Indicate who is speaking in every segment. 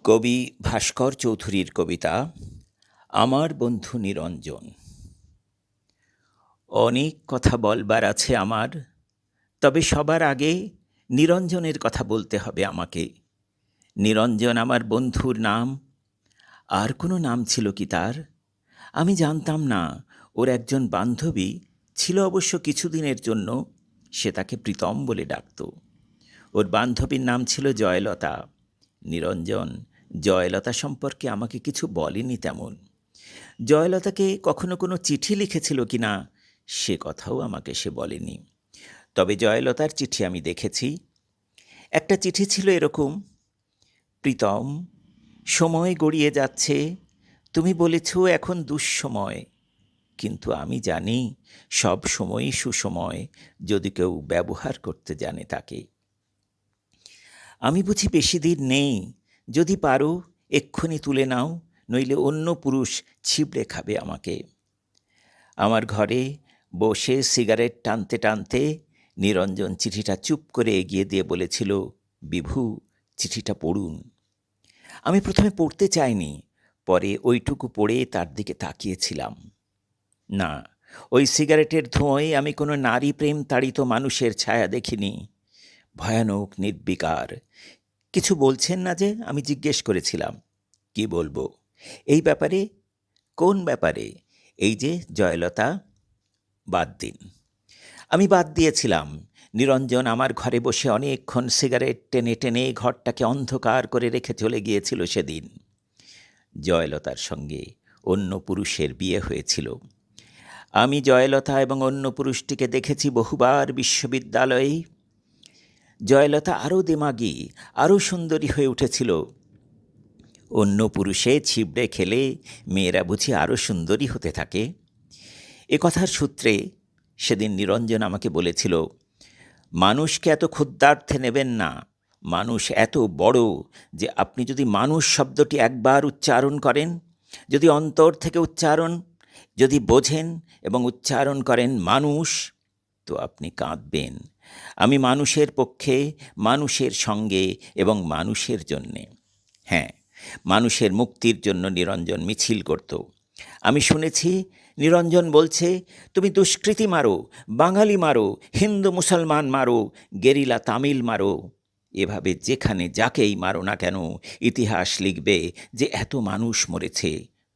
Speaker 1: কবি ভাস্কর চৌধুরীর কবিতা আমার বন্ধু নিরঞ্জন। অনেক কথা বলবার আছে আমার, তবে সবার আগে নিরঞ্জনের কথা বলতে হবে আমাকে। নিরঞ্জন আমার বন্ধুর নাম। আর কোনো নাম ছিল কি তার? আমি জানতাম না। ওর একজন বান্ধবী ছিল অবশ্য কিছুদিনের জন্য, সে তাকে প্রীতম বলে ডাকত। ওর বান্ধবীর নাম ছিল জয়লতা। নিরঞ্জন জয়লতা সম্পর্কে আমাকে কিছু বলেনি তেমন। জয়লতাকে কখনো কোনো চিঠি লিখেছিল কি না সে কথাও আমাকে সে বলেনি। তবে জয়লতার চিঠি আমি দেখেছি। একটা চিঠি ছিল এরকম: প্রীতম, সময় গড়িয়ে যাচ্ছে, তুমি বলেছ এখন দুঃসময়, কিন্তু আমি জানি সব সময়ই সুসময়, যদি কেউ ব্যবহার করতে জানে তাকে। আমি বুঝি বেশি দিন নেই, যদি পারো এক্ষুনি তুলে নাও, নইলে অন্য পুরুষ ছিবড়ে খাবে আমাকে। আমার ঘরে বসে সিগারেট টানতে টানতে নিরঞ্জন চিঠিটা চুপ করে এগিয়ে দিয়ে বলেছিল, বিভু, চিঠিটা পড়ুন। আমি প্রথমে পড়তে চাইনি, পরে ওইটুকু পড়ে তার দিকে তাকিয়েছিলাম। না, ওই সিগারেটের ধোঁয়ায় আমি কোনো নারী প্রেম তাড়িত মানুষের ছায়া দেখিনি। ভয়ানক নির্বিকার। কিছু বলছেন না যে? আমি জিজ্ঞেস করেছিলাম। কি বলবো? এই ব্যাপারে? কোন ব্যাপারে? এই যে জয়লতা। বাদ দিন। আমি বাদ দিয়েছিলাম। নিরঞ্জন আমার ঘরে বসে অনেকক্ষণ সিগারেট টেনে টেনে ঘরটাকে অন্ধকার করে রেখে চলে গিয়েছিল সেদিন। জয়লতার সঙ্গে অন্য পুরুষের বিয়ে হয়েছিল। আমি জয়লতা এবং অন্য পুরুষটিকে দেখেছি বহুবার বিশ্ববিদ্যালয়ে। জয়লতা আরও দেমাগী, আরও সুন্দরী হয়ে উঠেছিল। অন্য পুরুষে ছিবড়ে খেলে মেয়েরা বুঝি আরও সুন্দরী হতে থাকে। এ কথার সূত্রে সেদিন নিরঞ্জন আমাকে বলেছিল, মানুষকে এত ক্ষুদ্রার্থে নেবেন না। মানুষ এত বড় যে আপনি যদি মানুষ শব্দটি একবার উচ্চারণ করেন, যদি অন্তর থেকে উচ্চারণ, যদি বোঝেন এবং উচ্চারণ করেন মানুষ, তো আপনি কাঁদবেন। আমি মানুষের পক্ষে, মানুষের সঙ্গে এবং মানুষের জন্যে। হ্যাঁ, মানুষের মুক্তির জন্য নিরঞ্জন মিছিল করত। আমি শুনেছি নিরঞ্জন বলছে, তুমি দুষ্কৃতী মারো, বাঙালি মারো, হিন্দু মুসলমান মারো, গেরিলা তামিল মারো, এভাবে যেখানে যাকেই মারো না কেন ইতিহাস লিখবে যে এত মানুষ মরেছে।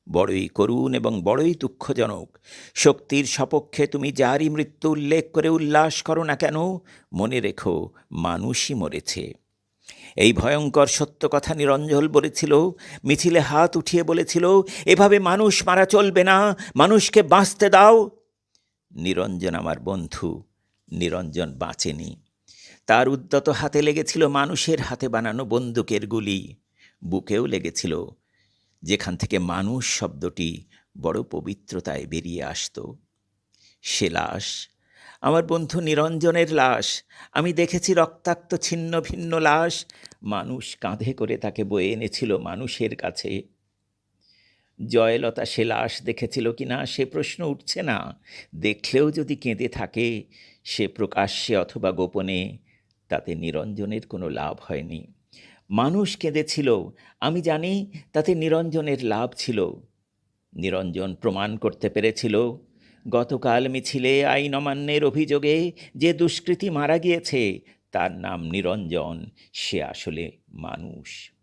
Speaker 1: বড়ই করুণ এবং বড়ই দুঃখজনক। শক্তির সপক্ষে তুমি যারই মৃত্যু উল্লেখ করে উল্লাস করো না কেন, মনে রেখো মানুষই মরেছে। এই ভয়ঙ্কর সত্য কথা নিরঞ্জন বলেছিল, মিছিলে হাত উঠিয়ে বলেছিল, এভাবে মানুষ মারা চলবে না, মানুষকে বাঁচতে দাও। নিরঞ্জন আমার বন্ধু। নিরঞ্জন বাঁচেনি। তার উদ্যত হাতে লেগেছিল মানুষের হাতে বানানো বন্দুকের গুলি, বুকেও লেগেছিল, যেখান থেকে মানুষ শব্দটি বড় পবিত্রতায় বেরিয়ে আসত। সে লাশ, আমার বন্ধু নিরঞ্জনের লাশ। আমি দেখেছি রক্তাক্ত ছিন্ন ভিন্ন লাশ। মানুষ কাঁধে করে তাকে বয়ে এনেছিল মানুষের কাছে। জয়লতা সে লাশ দেখেছিল কিনা সে প্রশ্ন উঠছে না। দেখলেও যদি কেঁদে থাকে, সে প্রকাশ্যে অথবা গোপনে, তাতে নিরঞ্জনের কোনো লাভ হয়নি। মানুষ কেঁদেছিল, আমি জানি তাতে নিরঞ্জনের লাভ ছিল। নিরঞ্জন প্রমাণ করতে পেরেছিল, গতকাল মিছিলে আইন অমান্যের অভিযোগে যে দুষ্কৃতী মারা গিয়েছে তার নাম নিরঞ্জন, সে আসলে মানুষ।